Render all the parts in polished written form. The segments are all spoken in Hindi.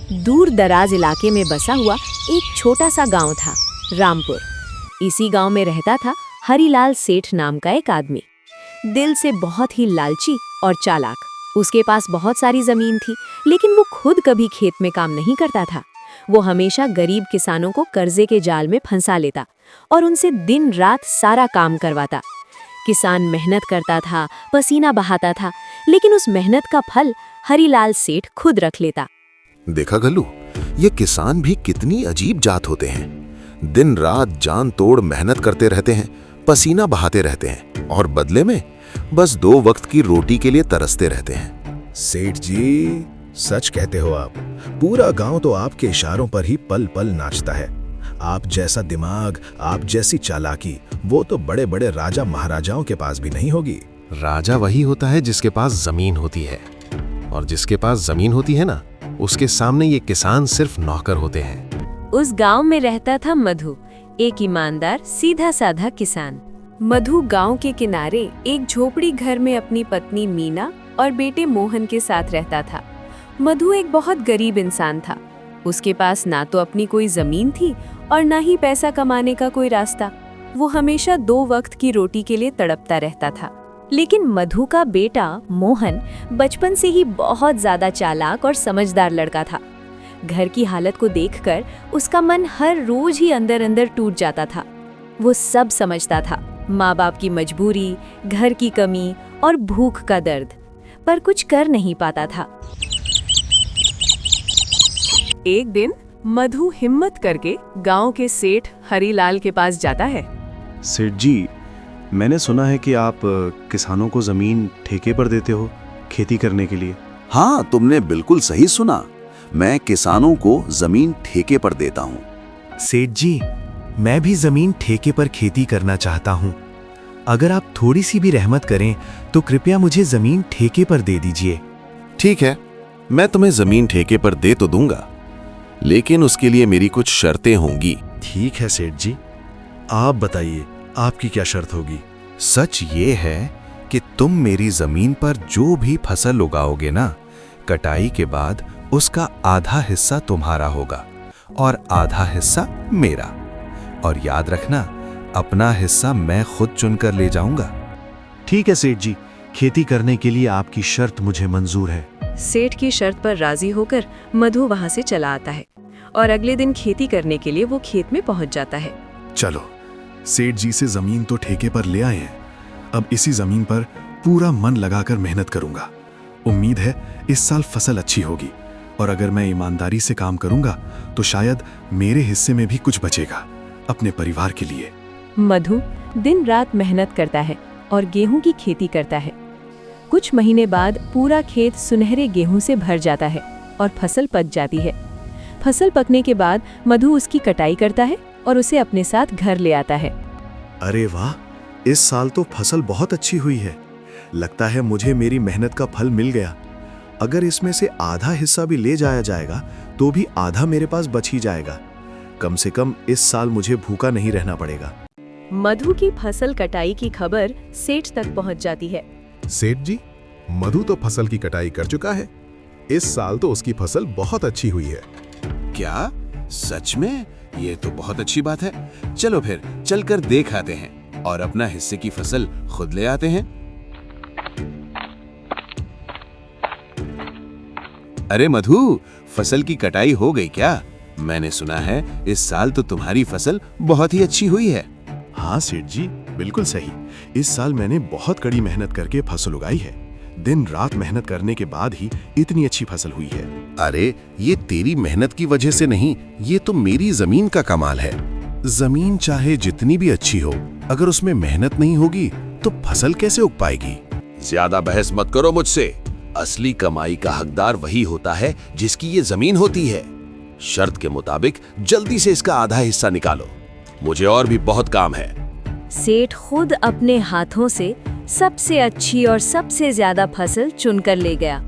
दूर दराज इलाके में बसा हुआ एक छोटा सा गांव था, रामपुर। इसी गांव में रहता था हरिलाल सेठ नाम का एक आदमी, दिल से बहुत ही लालची और चालाक। उसके पास बहुत सारी जमीन थी, लेकिन वो खुद कभी खेत में काम नहीं करता था। वो हमेशा गरीब किसानों को कर्जे के जाल में फंसा लेता और उनसे दिन रात सारा काम करवाता। किसान मेहनत करता था, पसीना बहाता था, लेकिन उस मेहनत का फल हरिलाल सेठ खुद रख लेता। देखा गल्लू, ये किसान भी कितनी अजीब जात होते हैं। दिन रात जान तोड़ मेहनत करते रहते हैं, पसीना बहाते रहते हैं और बदले में बस 2 वक्त की रोटी के लिए तरसते रहते हैं। सेठ जी, सच कहते हो आप। पूरा गांव तो आपके इशारों पर ही पल पल नाचता है। आप जैसा दिमाग, आप जैसी चालाकी, वो तो बड़े बड़े राजा महाराजाओं के पास भी नहीं होगी। राजा वही होता है जिसके पास जमीन होती है, और जिसके पास जमीन होती है ना, उसके सामने ये किसान सिर्फ नौकर होते हैं। उस गांव में रहता था मधु, एक ईमानदार सीधा साधा किसान। मधु गांव के किनारे एक झोपड़ी घर में अपनी पत्नी मीना और बेटे मोहन के साथ रहता था। मधु एक बहुत गरीब इंसान था। उसके पास ना तो अपनी कोई जमीन थी और ना ही पैसा कमाने का कोई रास्ता। वो हमेशा 2 वक्त की रोटी के लिए तड़पता रहता था। लेकिन मधु का बेटा मोहन बचपन से ही बहुत ज्यादा चालाक और समझदार लड़का था। घर की हालत को देखकर उसका मन हर रोज ही अंदर अंदर टूट जाता था। वो सब समझता था, माँ बाप की मजबूरी, घर की कमी और भूख का दर्द, पर कुछ कर नहीं पाता था। एक दिन मधु हिम्मत करके गांव के सेठ हरिलाल के पास जाता है। सेठ जी, मैंने सुना है कि आप किसानों को जमीन ठेके पर देते हो खेती करने के लिए। हाँ, तुमने बिल्कुल सही सुना। मैं किसानों को जमीन ठेके पर देता हूँ। सेठ जी, मैं भी जमीन ठेके पर खेती करना चाहता हूँ। अगर आप थोड़ी सी भी रहमत करें तो कृपया मुझे जमीन ठेके पर दे दीजिए। ठीक है, मैं तुम्हें जमीन ठेके पर दे तो दूंगा, लेकिन उसके लिए मेरी कुछ शर्तें होंगी। ठीक है सेठ जी, आप बताइए आपकी क्या शर्त होगी। सच ये है कि तुम मेरी जमीन पर जो भी फसल उगाओगे ना, कटाई के बाद उसका आधा हिस्सा तुम्हारा होगा और आधा हिस्सा मेरा। और याद रखना, अपना हिस्सा मैं खुद चुनकर ले जाऊंगा। ठीक है सेठ जी, खेती करने के लिए आपकी शर्त मुझे मंजूर है। सेठ की शर्त पर राजी होकर मधु वहां से चला आता है और अगले दिन खेती करने के लिए वो खेत में पहुंच जाता है। चलो, सेठ जी से जमीन तो ठेके पर ले आए हैं। अब इसी जमीन पर पूरा मन लगाकर मेहनत करूंगा। उम्मीद है इस साल फसल अच्छी होगी, और अगर मैं ईमानदारी से काम करूंगा तो शायद मेरे हिस्से में भी कुछ बचेगा अपने परिवार के लिए। मधु दिन रात मेहनत करता है और गेहूं की खेती करता है। कुछ महीने बाद पूरा खेत सुनहरे गेहूं से भर जाता है और फसल पक जाती है। फसल पकने के बाद मधु उसकी कटाई करता है और उसे अपने साथ घर ले आता है। अरे वाह, इस साल तो फसल बहुत अच्छी हुई है। लगता है मुझे मेरी मेहनत का फल मिल गया। अगर इसमें से आधा हिस्सा भी ले जाया जाएगा तो भी आधा मेरे पास बच ही जाएगा। कम से कम इस साल मुझे भूखा नहीं रहना पड़ेगा। मधु की फसल कटाई की खबर सेठ तक पहुंच जाती है। सेठ जी, मधु तो फसल की कटाई कर चुका है। इस साल तो उसकी फसल बहुत अच्छी हुई है। क्या सच में? ये तो बहुत अच्छी बात है। चलो फिर चलकर देख आते हैं और अपना हिस्से की फसल खुद ले आते हैं। अरे मधु, फसल की कटाई हो गई क्या? मैंने सुना है इस साल तो तुम्हारी फसल बहुत ही अच्छी हुई है। हाँ सेठ जी, बिल्कुल सही। इस साल मैंने बहुत कड़ी मेहनत करके फसल उगाई है। दिन रात मेहनत करने के बाद ही इतनी अच्छी फसल हुई है। अरे ये तेरी मेहनत की वजह से नहीं, ये तो मेरी जमीन का कमाल है। जमीन चाहे जितनी भी अच्छी हो, अगर उसमें मेहनत नहीं होगी तो फसल कैसे उग पाएगी? ज्यादा बहस मत करो मुझसे। असली कमाई का हकदार वही होता है जिसकी ये जमीन होती है। शर्त के मुताबिक जल्दी से इसका आधा हिस्सा निकालो, मुझे और भी बहुत काम है। सेठ खुद अपने हाथों से सबसे अच्छी और सबसे ज्यादा फसल चुनकर ले गया।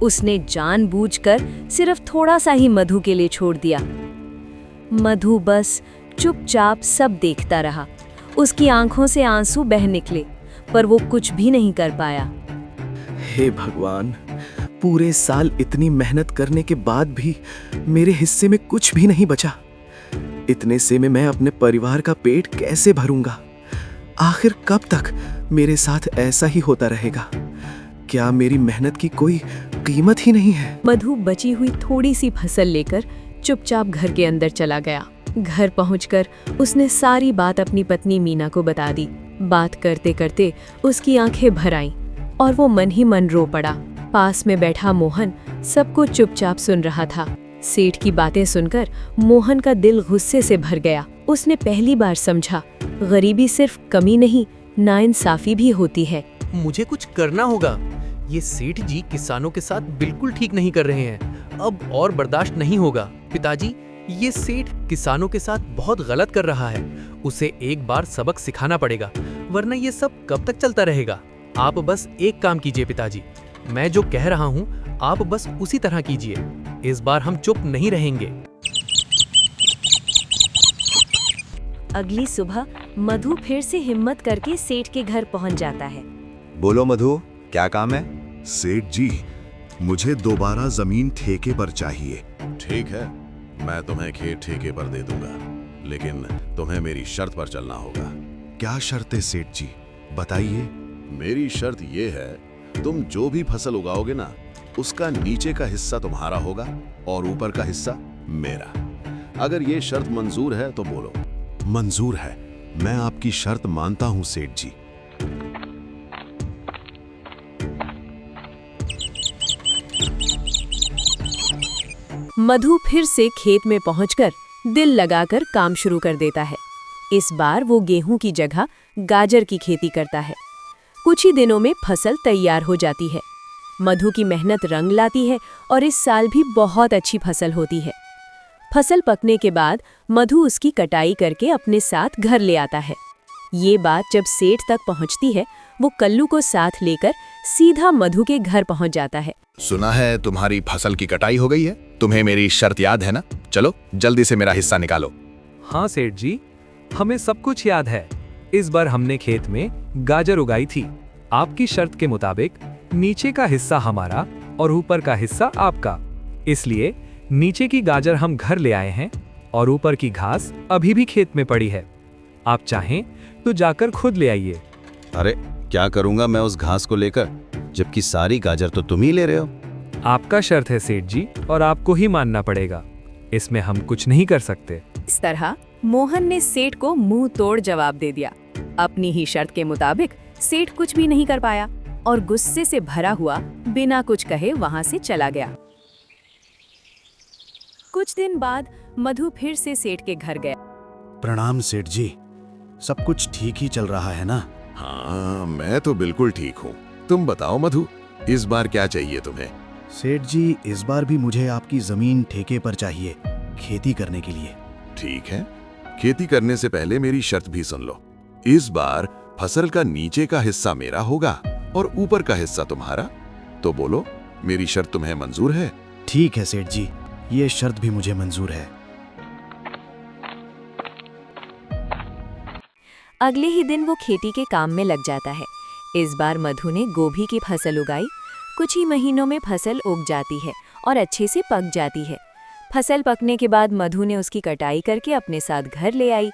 उसने जानबूझकर सिर्फ थोड़ा सा ही मधु के लिए छोड़ दिया। मधु बस चुपचाप सब देखता रहा। उसकी आंखों से आंसू बह निकले, पर वो कुछ भी नहीं कर पाया। हे भगवान, पूरे साल इतनी मेहनत करने के बाद भी मेरे हिस्से में कुछ भी नहीं बचा। इतने से में मैं अपने परिवार का पेट कैसे भरूंगा? आखिर कब तक मेरे साथ ऐसा ही होता रहेगा? क्या मेरी मेहनत की कोई कीमत ही नहीं है? मधु बची हुई थोड़ी सी फसल लेकर चुपचाप घर के अंदर चला गया। घर पहुंचकर उसने सारी बात अपनी पत्नी मीना को बता दी। बात करते करते उसकी आंखें भर आईं और वो मन ही मन रो पड़ा। पास में बैठा मोहन सबको चुपचाप सुन रहा था। सेठ की बातें सुनकर मोहन का दिल गुस्से से भर गया। उसने पहली बार समझा, गरीबी सिर्फ कमी नहीं, नाइंसाफी भी होती है। मुझे कुछ करना होगा। ये सेठ जी किसानों के साथ बिल्कुल ठीक नहीं कर रहे हैं। अब और बर्दाश्त नहीं होगा। पिताजी, ये सेठ किसानों के साथ बहुत गलत कर रहा है। उसे एक बार सबक सिखाना पड़ेगा, वरना ये सब कब तक चलता रहेगा। आप बस एक काम कीजिए पिताजी, मैं जो कह रहा हूँ आप बस उसी तरह कीजिए। इस बार हम चुप नहीं रहेंगे। अगली सुबह मधु फिर से हिम्मत करके सेठ के घर पहुंच जाता है। बोलो मधु, क्या काम है? सेठ जी, मुझे दोबारा जमीन ठेके पर चाहिए। ठीक है, मैं तुम्हें खेत ठेके पर दे दूंगा, लेकिन तुम्हें मेरी शर्त पर चलना होगा। क्या शर्त है सेठ जी, बताइए। मेरी शर्त ये है, तुम जो भी फसल उगाओगे ना, उसका नीचे का हिस्सा तुम्हारा होगा और ऊपर का हिस्सा मेरा। अगर ये शर्त मंजूर है तो बोलो। मंजूर है, मैं आपकी शर्त मानता हूँ सेठ जी। मधु फिर से खेत में पहुंचकर दिल लगाकर काम शुरू कर देता है। इस बार वो गेहूं की जगह गाजर की खेती करता है। कुछ ही दिनों में फसल तैयार हो जाती है। मधु की मेहनत रंग लाती है और इस साल भी बहुत अच्छी फसल होती है। फसल पकने के बाद मधु उसकी कटाई करके अपने साथ घर ले आता है। ये बात जब सेठ तक पहुंचती है, वो कल्लू को साथ लेकर सीधा मधु के घर पहुंच जाता है। सुना है तुम्हारी फसल की कटाई हो गई है। तुम्हें मेरी शर्त याद है ना? चलो जल्दी से मेरा हिस्सा निकालो। हाँ सेठ जी, हमें सब कुछ याद है। इस बार हमने खेत में गाजर उगाई थी। आपकी शर्त के मुताबिक नीचे का हिस्सा हमारा और ऊपर का हिस्सा आपका। इसलिए नीचे की गाजर हम घर ले आए हैं और ऊपर की घास अभी भी खेत में पड़ी है। आप चाहें तो जाकर खुद ले आइए। अरे क्या करूंगा मैं उस घास को लेकर, जबकि सारी गाजर तो तुम ही ले रहे हो। आपका शर्त है सेठ जी, और आपको ही मानना पड़ेगा। इसमें हम कुछ नहीं कर सकते। इस तरह मोहन ने सेठ को मुंह तोड़ जवाब दे दिया। अपनी ही शर्त के मुताबिक सेठ कुछ भी नहीं कर पाया और गुस्से से भरा हुआ बिना कुछ कहे वहां से चला गया। कुछ दिन बाद मधु फिर से सेठ के घर गया। प्रणाम सेठ जी, सब कुछ ठीक ही चल रहा है ना? हाँ, मैं तो बिल्कुल ठीक हूँ। तुम बताओ मधु, इस बार क्या चाहिए तुम्हें? सेठ जी, इस बार भी मुझे आपकी जमीन ठेके पर चाहिए, खेती करने के लिए। ठीक है, खेती करने से पहले मेरी शर्त भी सुन लो। इस बार फसल का नीचे का हिस्सा मेरा होगा और ऊपर का हिस्सा तुम्हारा। तो बोलो, मेरी शर्त तुम्हें मंजूर है? ठीक है सेठ जी, ये शर्त भी मुझे मंजूर है। अगले ही दिन वो खेती के काम में लग जाता है। इस बार मधु ने गोभी की फसल उगाई। कुछ ही महीनों में फसल उग जाती है और अच्छे से पक जाती है। फसल पकने के बाद मधु ने उसकी कटाई करके अपने साथ घर ले आई।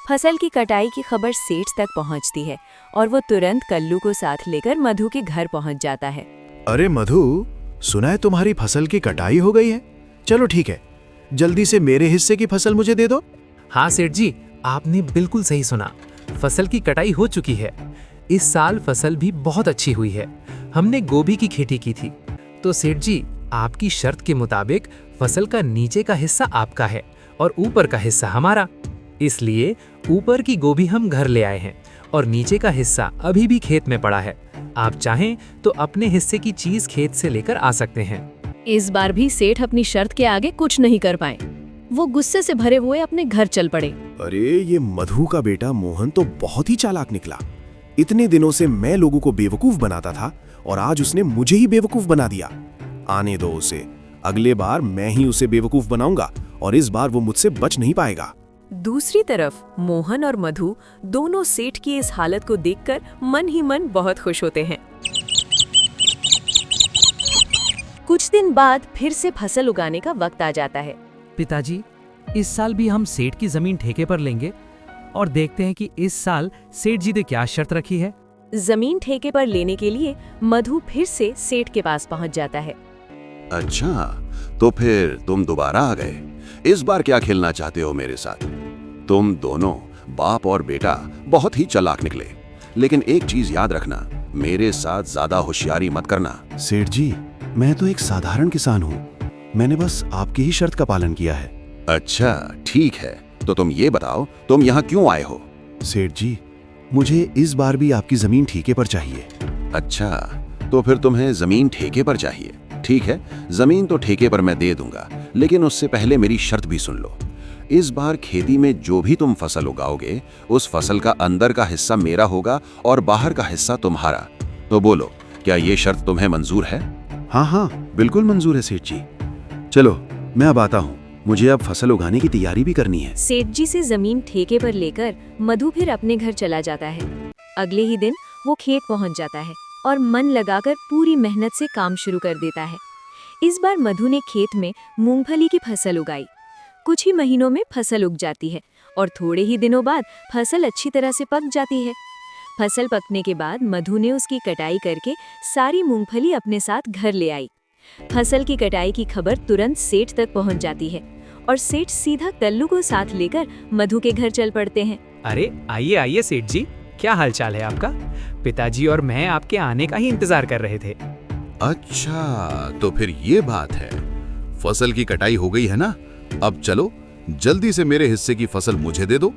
फसल की कटाई की खबर सेठ तक पहुंचती है और वो तुरंत कल्लू को साथ लेकर मधु के घर पहुंच जाता है। अरे मधु, सुना है तुम्हारी फसल की कटाई हो गई है? चलो ठीक है, जल्दी से मेरे हिस्से की फसल मुझे दे दो। हाँ सेठ जी, आपने बिल्कुल सही सुना। फसल की कटाई हो चुकी है। इस साल फसल भी बहुत अच्छी हुई है। हमने गोभी की खेती की थी। तो सेठ जी, आपकी शर्त के मुताबिक फसल का नीचे का हिस्सा आपका है और ऊपर का हिस्सा हमारा। इसलिए ऊपर की गोभी हम घर ले आए हैं और नीचे का हिस्सा अभी भी खेत में पड़ा है। आप चाहें तो अपने हिस्से की चीज खेत से लेकर आ सकते हैं। इस बार भी सेठ अपनी शर्त के आगे कुछ नहीं कर पाए। वो गुस्से से भरे हुए अपने घर चल पड़े। अरे ये मधु का बेटा मोहन तो बहुत ही चालाक निकला। इतने दिनों से मैं लोगों को बेवकूफ बनाता था और आज उसने मुझे ही बेवकूफ बना दिया। आने दो उसे, अगले बार मैं ही उसे बेवकूफ बनाऊंगा और इस बार वो मुझसे बच नहीं पाएगा। दूसरी तरफ मोहन और मधु दोनों सेठ की इस हालत को देखकर मन ही मन बहुत खुश होते हैं। कुछ दिन बाद फिर से फसल उगाने का वक्त आ जाता है। पिताजी, इस साल भी हम सेठ की जमीन ठेके पर लेंगे और देखते हैं कि इस साल सेठ जी ने क्या शर्त रखी है। जमीन ठेके पर लेने के लिए मधु फिर से सेठ के पास पहुंच जाता है। अच्छा, तो फिर तुम दोबारा आ गए। इस बार क्या खेलना चाहते हो मेरे साथ? तुम दोनों बाप और बेटा बहुत ही चालाक निकले, लेकिन एक चीज याद रखना, मेरे साथ ज्यादा होशियारी मत करना। सेठ जी, मैं तो एक साधारण किसान हूँ। मैंने बस आपकी ही शर्त का पालन किया है। अच्छा, ठीक है, तो तुम ये बताओ, तुम यहाँ क्यों आए हो? सेठ जी, मुझे इस बार भी आपकी जमीन ठेके पर चाहिए। अच्छा, तो फिर तुम्हें जमीन ठेके पर चाहिए। ठीक है, जमीन तो ठेके पर मैं दे दूंगा, लेकिन उससे पहले मेरी शर्त भी सुन लो। इस बार खेती में जो भी तुम फसल उगाओगे, उस फसल का अंदर का हिस्सा मेरा होगा और बाहर का हिस्सा तुम्हारा। तो बोलो, क्या ये शर्त तुम्हें मंजूर है? हाँ हाँ, बिल्कुल मंजूर है सेठ जी। चलो, मैं अब आता हूँ, मुझे अब फसल उगाने की तैयारी भी करनी है। सेठ जी से जमीन ठेके पर लेकर मधु फिर अपने घर चला जाता है। अगले ही दिन वो खेत पहुंच जाता है और मन लगाकर पूरी मेहनत से काम शुरू कर देता है। इस बार मधु ने खेत में मूंगफली की फसल उगाई। कुछ ही महीनों में फसल उग जाती है और थोड़े ही दिनों बाद फसल अच्छी तरह से पक जाती है। फसल पकने के बाद मधु ने उसकी कटाई करके सारी मूंगफली अपने साथ घर ले आई। फसल की कटाई की खबर तुरंत सेठ तक पहुंच जाती है और सेठ सीधा कल्लू को साथ लेकर मधु के घर चल पड़ते हैं। अरे आइए आइए सेठ जी, क्या हालचाल है आपका? पिताजी और मैं आपके आने का ही इंतजार कर रहे थे। अच्छा, तो फिर ये बात है। फसल की कटाई हो गई है ना? अब चलो, जल्दी से मेरे हिस्से की फसल मुझे दे दो।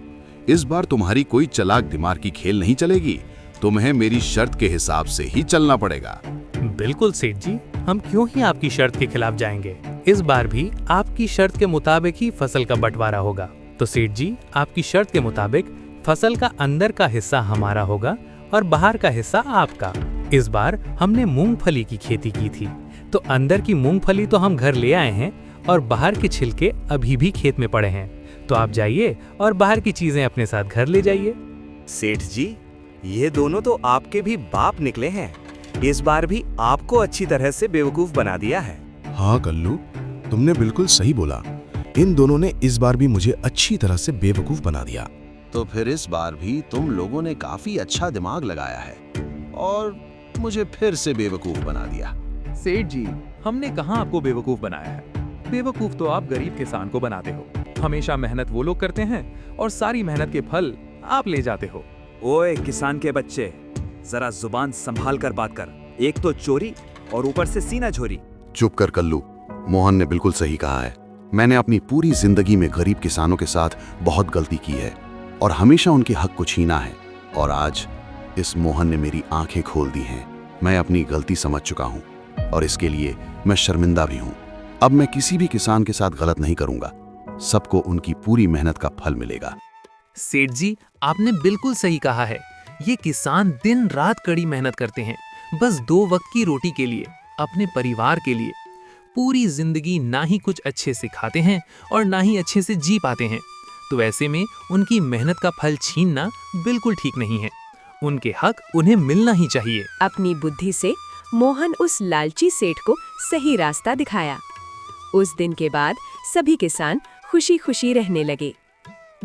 इस बार तुम्हारी कोई चालाक दिमाग की खेल नहीं चलेगी। तुम्हें मेरी शर्त के हिसाब से ही चलना पड़ेगा। बिल्कुल सेठ जी, हम क्यों ही आपकी शर्त के खिलाफ जाएंगे। इस बार भी आपकी शर्त के मुताबिक ही फसल का बंटवारा होगा। तो सेठ जी, आपकी शर्त के मुताबिक फसल का अंदर का हिस्सा हमारा होगा और बाहर का हिस्सा आपका। इस बार हमने मूंगफली की खेती की थी, तो अंदर की मूंगफली तो हम घर ले आए हैं और बाहर के छिलके अभी भी खेत में पड़े हैं। तो आप जाइए और बाहर की चीजें अपने साथ घर ले जाइए। सेठ जी, ये दोनों तो आपके भी बाप निकले हैं। इस बार भी आपको अच्छी तरह से बेवकूफ बना दिया है। हाँ कल्लू, तुमने बिल्कुल सही बोला। इन दोनों ने इस बार भी मुझे अच्छी तरह से बेवकूफ बना दिया। तो फिर इस बार भी तुम लोगों ने काफी अच्छा दिमाग लगाया है और मुझे फिर से बेवकूफ बना दिया। सेठ जी, हमने कहाँ आपको बेवकूफ बनाया है? बेवकूफ तो आप गरीब किसान को बनाते हो। हमेशा मेहनत वो लोग करते हैं और सारी मेहनत के फल आप ले जाते हो। ओए किसान के बच्चे, जरा जुबान संभाल कर बात कर। एक तो चोरी और ऊपर से सीना झोरी। चुप कर कल्लू, मोहन ने बिल्कुल सही कहा है। मैंने अपनी पूरी जिंदगी में गरीब किसानों के साथ बहुत गलती की है और हमेशा उनके हक को छीना है। और आज इस मोहन ने मेरी आंखें खोल दी हैं। मैं अपनी गलती समझ चुका हूँ और इसके लिए मैं शर्मिंदा भी हूँ। अब मैं किसी भी किसान के साथ गलत नहीं करूंगा। सबको उनकी पूरी मेहनत का फल मिलेगा। सेठ जी, आपने बिल्कुल सही कहा है। ये किसान दिन रात कड़ी मेहनत करते हैं, बस 2 वक्त की रोटी के लिए, अपने परिवार के लिए। पूरी जिंदगी ना ही कुछ अच्छे से खाते हैं और ना ही अच्छे से जी पाते हैं। तो ऐसे में उनकी मेहनत का फल छीनना बिल्कुल ठीक नहीं है। उनके हक उन्हें मिलना ही चाहिए। अपनी बुद्धि से मोहन उस लालची सेठ को सही रास्ता दिखाया। उस दिन के बाद सभी किसान खुशी खुशी रहने लगे।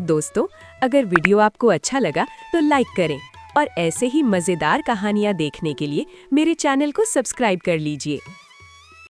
दोस्तों, अगर वीडियो आपको अच्छा लगा तो लाइक करें और ऐसे ही मजेदार कहानियां देखने के लिए मेरे चैनल को सब्सक्राइब कर लीजिए।